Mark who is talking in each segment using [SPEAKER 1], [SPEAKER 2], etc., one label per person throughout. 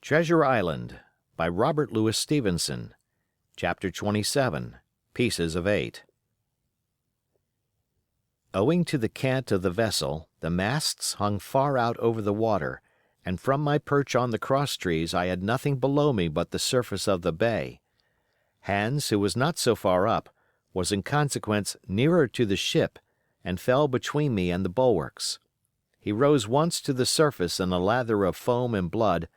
[SPEAKER 1] Treasure Island by Robert Louis Stevenson. Chapter 27. Pieces of Eight. Owing to the cant of the vessel, the masts hung far out over the water, and from my perch on the crosstrees I had nothing below me but the surface of the bay. Hans, who was not so far up, was in consequence nearer to the ship, and fell between me and the bulwarks. He rose once to the surface in a lather of foam and blood,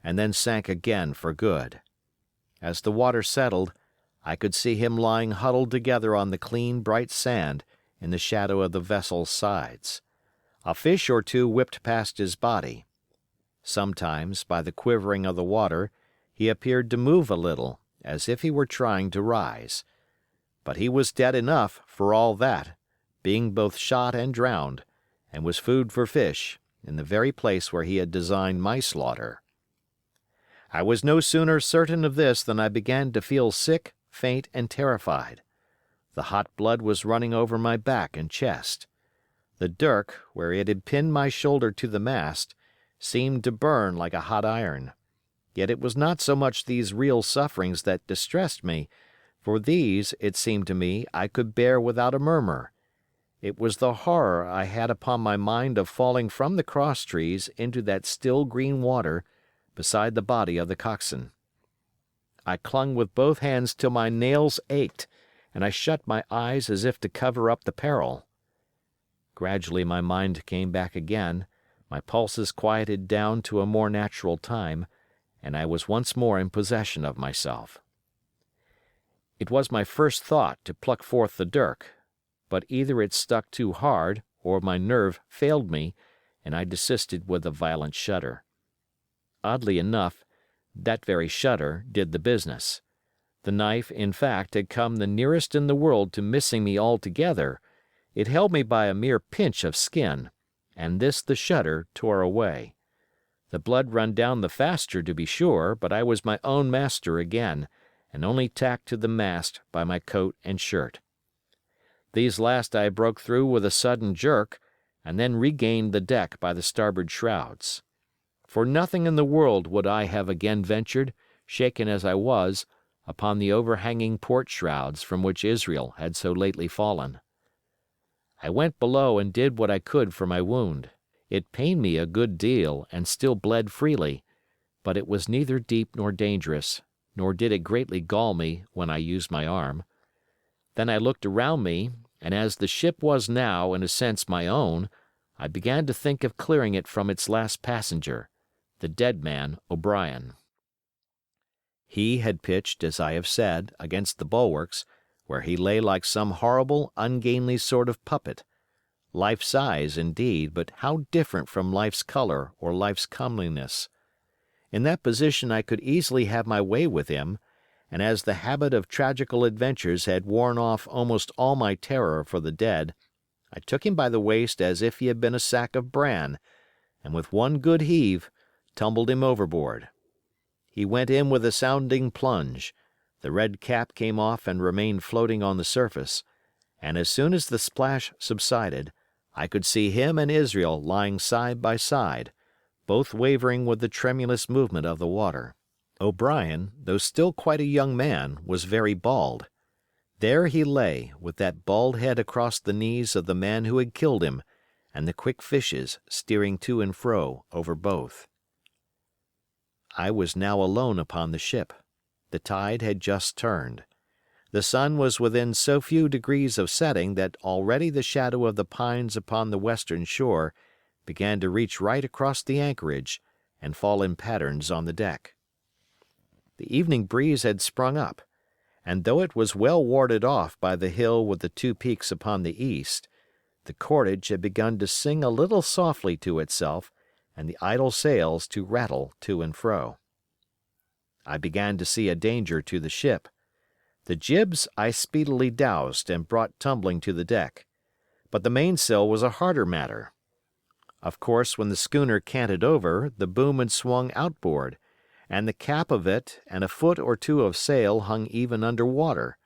[SPEAKER 1] and then sank again for good. As the water settled, I could see him lying huddled together on the clean, bright sand in the shadow of the vessel's sides. A fish or two whipped past his body. Sometimes, by the quivering of the water, he appeared to move a little, as if he were trying to rise. But he was dead enough, for all that, being both shot and drowned, and was food for fish, in the very place where he had designed my slaughter. I was no sooner certain of this than I began to feel sick, faint, and terrified. The hot blood was running over my back and chest. The dirk, where it had pinned my shoulder to the mast, seemed to burn like a hot iron. Yet it was not so much these real sufferings that distressed me, for these, it seemed to me, I could bear without a murmur. It was the horror I had upon my mind of falling from the crosstrees into that still green water beside the body of the coxswain. I clung with both hands till my nails ached, and I shut my eyes as if to cover up the peril. Gradually my mind came back again, my pulses quieted down to a more natural time, and I was once more in possession of myself. It was my first thought to pluck forth the dirk, but either it stuck too hard or my nerve failed me, and I desisted with a violent shudder. Oddly enough, that very shudder did the business. The knife, in fact, had come the nearest in the world to missing me altogether. It held me by a mere pinch of skin, and this the shudder tore away. The blood run down the faster, to be sure, but I was my own master again, and only tacked to the mast by my coat and shirt. These last I broke through with a sudden jerk, and then regained the deck by the starboard shrouds. For nothing in the world would I have again ventured, shaken as I was, upon the overhanging port shrouds from which Israel had so lately fallen. I went below and did what I could for my wound. It pained me a good deal and still bled freely, but it was neither deep nor dangerous, nor did it greatly gall me when I used my arm. Then I looked around me, and as the ship was now, in a sense, my own, I began to think of clearing it from its last passenger, the dead man O'Brien. He had pitched, as I have said, against the bulwarks, where he lay like some horrible, ungainly sort of puppet. Life-size, indeed, but how different from life's color or life's comeliness. In that position I could easily have my way with him, and as the habit of tragical adventures had worn off almost all my terror for the dead, I took him by the waist as if he had been a sack of bran, and with one good heave, tumbled him overboard. He went in with a sounding plunge, the red cap came off and remained floating on the surface, and as soon as the splash subsided, I could see him and Israel lying side by side, both wavering with the tremulous movement of the water. O'Brien, though still quite a young man, was very bald. There he lay, with that bald head across the knees of the man who had killed him, and the quick fishes steering to and fro over both. I was now alone upon the ship. The tide had just turned. The sun was within so few degrees of setting that already the shadow of the pines upon the western shore began to reach right across the anchorage and fall in patterns on the deck. The evening breeze had sprung up, and though it was well warded off by the hill with the two peaks upon the east, the cordage had begun to sing a little softly to itself, and the idle sails to rattle to and fro. I began to see a danger to the ship. The jibs I speedily doused and brought tumbling to the deck, but the mainsail was a harder matter. Of course, when the schooner canted over, the boom had swung outboard, and the cap of it and a foot or two of sail hung even under water.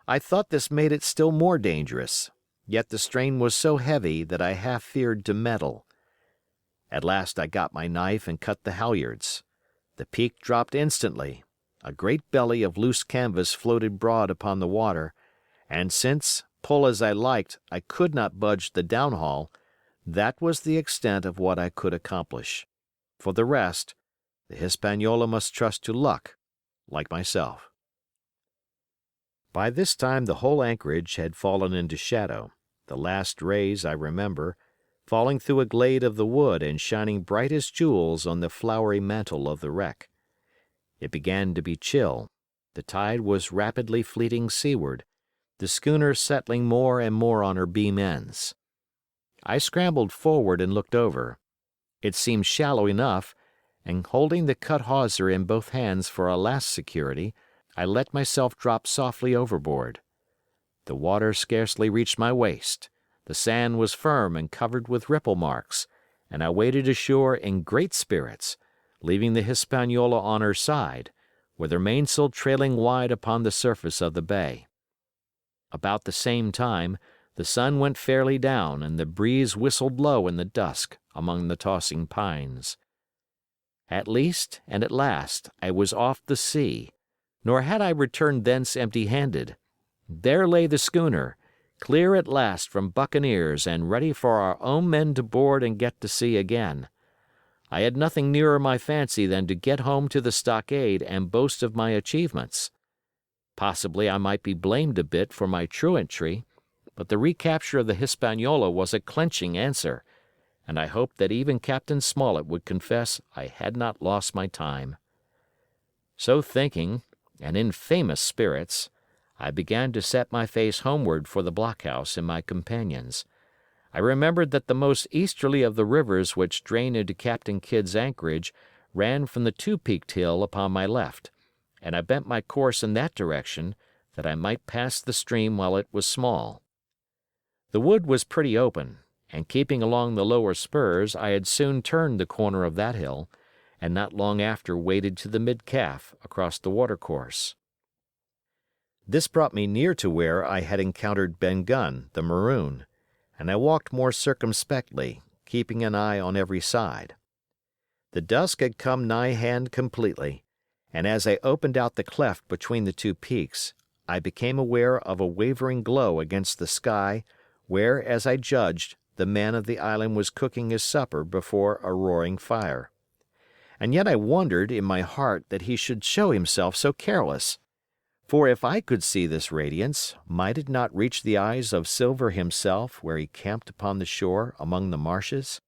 [SPEAKER 1] I thought this made it still more dangerous, yet the strain was so heavy that I half feared to meddle. At last I got my knife and cut the halyards. The peak dropped instantly. A great belly of loose canvas floated broad upon the water, and since, pull as I liked, I could not budge the downhaul, that was the extent of what I could accomplish. For the rest, the Hispaniola must trust to luck, like myself. By this time the whole anchorage had fallen into shadow, the last rays, I remember, falling through a glade of the wood and shining bright as jewels on the flowery mantle of the wreck. It began to be chill. The tide was rapidly fleeting seaward, the schooner settling more and more on her beam ends. I scrambled forward and looked over. It seemed shallow enough, and holding the cut hawser in both hands for a last security, I let myself drop softly overboard. The water scarcely reached my waist. The sand was firm and covered with ripple marks, and I waded ashore in great spirits, leaving the Hispaniola on her side, with her mainsail trailing wide upon the surface of the bay. About the same time, the sun went fairly down and the breeze whistled low in the dusk among the tossing pines. At least and at last I was off the sea, nor had I returned thence empty-handed. There lay the schooner, clear at last from buccaneers and ready for our own men to board and get to sea again. I had nothing nearer my fancy than to get home to the stockade and boast of my achievements. Possibly I might be blamed a bit for my truantry, but the recapture of the Hispaniola was a clenching answer, and I hoped that even Captain Smollett would confess I had not lost my time. So thinking, and in famous spirits, I began to set my face homeward for the blockhouse and my companions. I remembered that the most easterly of the rivers which drain into Captain Kidd's anchorage ran from the two-peaked hill upon my left, and I bent my course in that direction that I might pass the stream while it was small. The wood was pretty open, and keeping along the lower spurs I had soon turned the corner of that hill, and not long after waded to the mid-calf across the watercourse. This brought me near to where I had encountered Ben Gunn, the maroon, and I walked more circumspectly, keeping an eye on every side. The dusk had come nigh hand completely, and as I opened out the cleft between the two peaks, I became aware of a wavering glow against the sky where, as I judged, the man of the island was cooking his supper before a roaring fire. And yet I wondered in my heart that he should show himself so careless. For if I could see this radiance, might it not reach the eyes of Silver himself where he camped upon the shore among the marshes?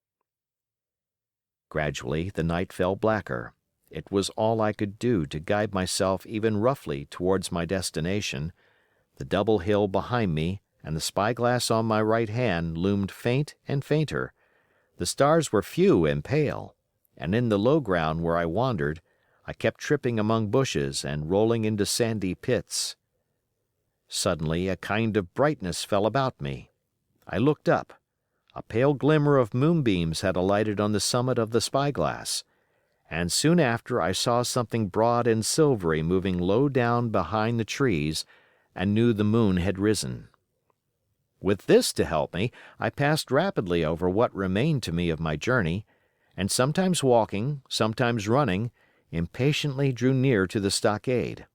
[SPEAKER 1] Gradually the night fell blacker. It was all I could do to guide myself even roughly towards my destination. The double hill behind me and the spyglass on my right hand loomed faint and fainter. The stars were few and pale, and in the low ground where I wandered, I kept tripping among bushes and rolling into sandy pits. Suddenly a kind of brightness fell about me. I looked up. A pale glimmer of moonbeams had alighted on the summit of the spyglass, and soon after I saw something broad and silvery moving low down behind the trees, and knew the moon had risen. With this to help me, I passed rapidly over what remained to me of my journey, and sometimes walking, sometimes running, impatiently drew near to the stockade.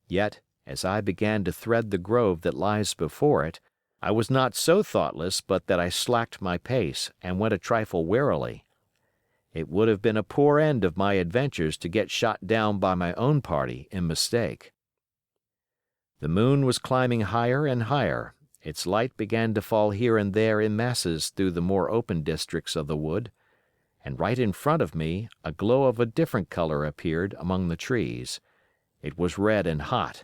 [SPEAKER 1] Yet, as I began to thread the grove that lies before it, I was not so thoughtless but that I slacked my pace and went a trifle warily. It would have been a poor end of my adventures to get shot down by my own party in mistake. The moon was climbing higher and higher. Its light began to fall here and there in masses through the more open districts of the wood, and right in front of me a glow of a different color appeared among the trees. It was red and hot,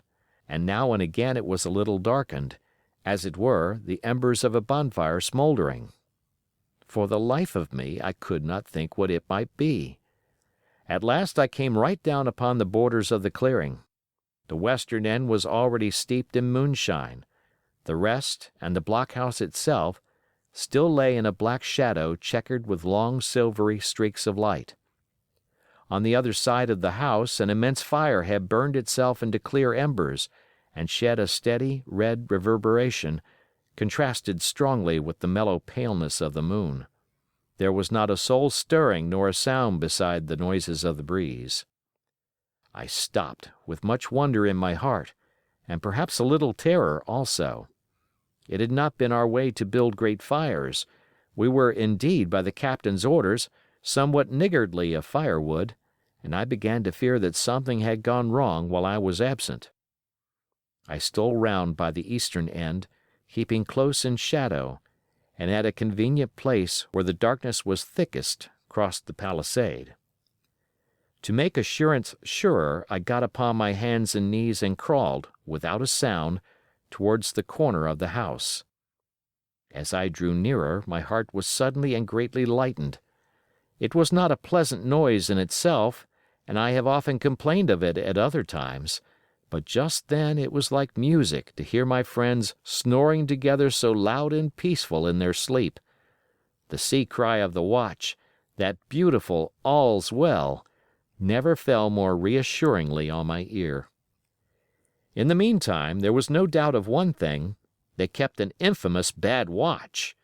[SPEAKER 1] and now and again it was a little darkened, as it were the embers of a bonfire smoldering. For the life of me I could not think what it might be. At last I came right down upon the borders of the clearing. The western end was already steeped in moonshine. The rest, and the blockhouse itself, still lay in a black shadow checkered with long silvery streaks of light. On the other side of the house an immense fire had burned itself into clear embers and shed a steady, red reverberation, contrasted strongly with the mellow paleness of the moon. There was not a soul stirring nor a sound beside the noises of the breeze. I stopped, with much wonder in my heart, and perhaps a little terror also. It had not been our way to build great fires. We were indeed, by the captain's orders, somewhat niggardly of firewood, and I began to fear that something had gone wrong while I was absent. I stole round by the eastern end, keeping close in shadow, and at a convenient place where the darkness was thickest crossed the palisade. To make assurance surer, I got upon my hands and knees and crawled, without a sound, towards the corner of the house. As I drew nearer, my heart was suddenly and greatly lightened. It was not a pleasant noise in itself, and I have often complained of it at other times, but just then it was like music to hear my friends snoring together so loud and peaceful in their sleep. The sea cry of the watch, that beautiful "All's well," never fell more reassuringly on my ear. In the meantime, there was no doubt of one thing: they kept an infamous bad watch.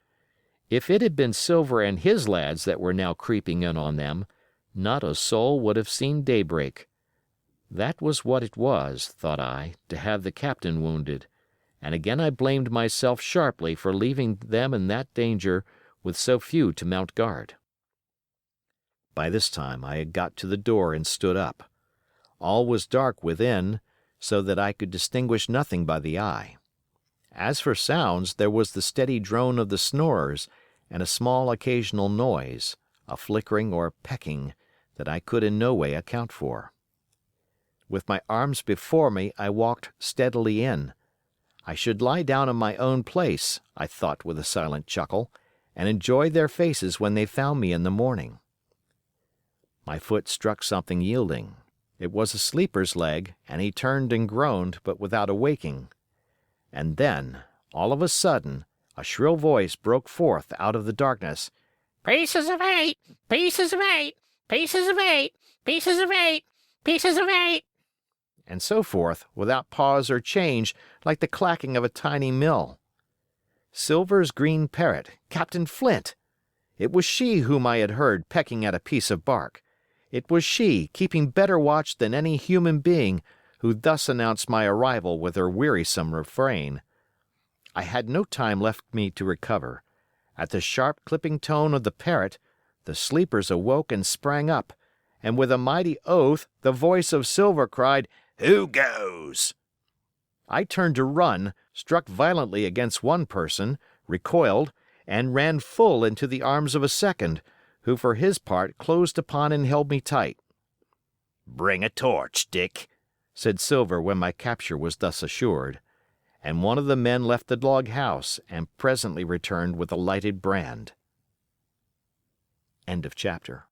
[SPEAKER 1] If it had been Silver and his lads that were now creeping in on them, not a soul would have seen daybreak. That was what it was, thought I, to have the captain wounded, and again I blamed myself sharply for leaving them in that danger with so few to mount guard. By this time I had got to the door and stood up. All was dark within, so that I could distinguish nothing by the eye. As for sounds, there was the steady drone of the snorers and a small occasional noise, a flickering or pecking, that I could in no way account for. With my arms before me, I walked steadily in. I should lie down in my own place, I thought with a silent chuckle, and enjoy their faces when they found me in the morning. My foot struck something yielding. It was a sleeper's leg, and he turned and groaned, but without awaking. And then, all of a sudden, a shrill voice broke forth out of the darkness. "Pieces of 8! Pieces of 8! Pieces of 8! Pieces of 8! Pieces of 8!" And so forth, without pause or change, like the clacking of a tiny mill. Silver's green parrot, Captain Flint! It was she whom I had heard pecking at a piece of bark. It was she, keeping better watch than any human being, who thus announced my arrival with her wearisome refrain. I had no time left me to recover. At the sharp clipping tone of the parrot, the sleepers awoke and sprang up, and with a mighty oath the voice of Silver cried, "Who goes?" I turned to run, struck violently against one person, recoiled, and ran full into the arms of a second, who for his part closed upon and held me tight. "Bring a torch, Dick," said Silver when my capture was thus assured, and one of the men left the log house and presently returned with a lighted brand. End of chapter.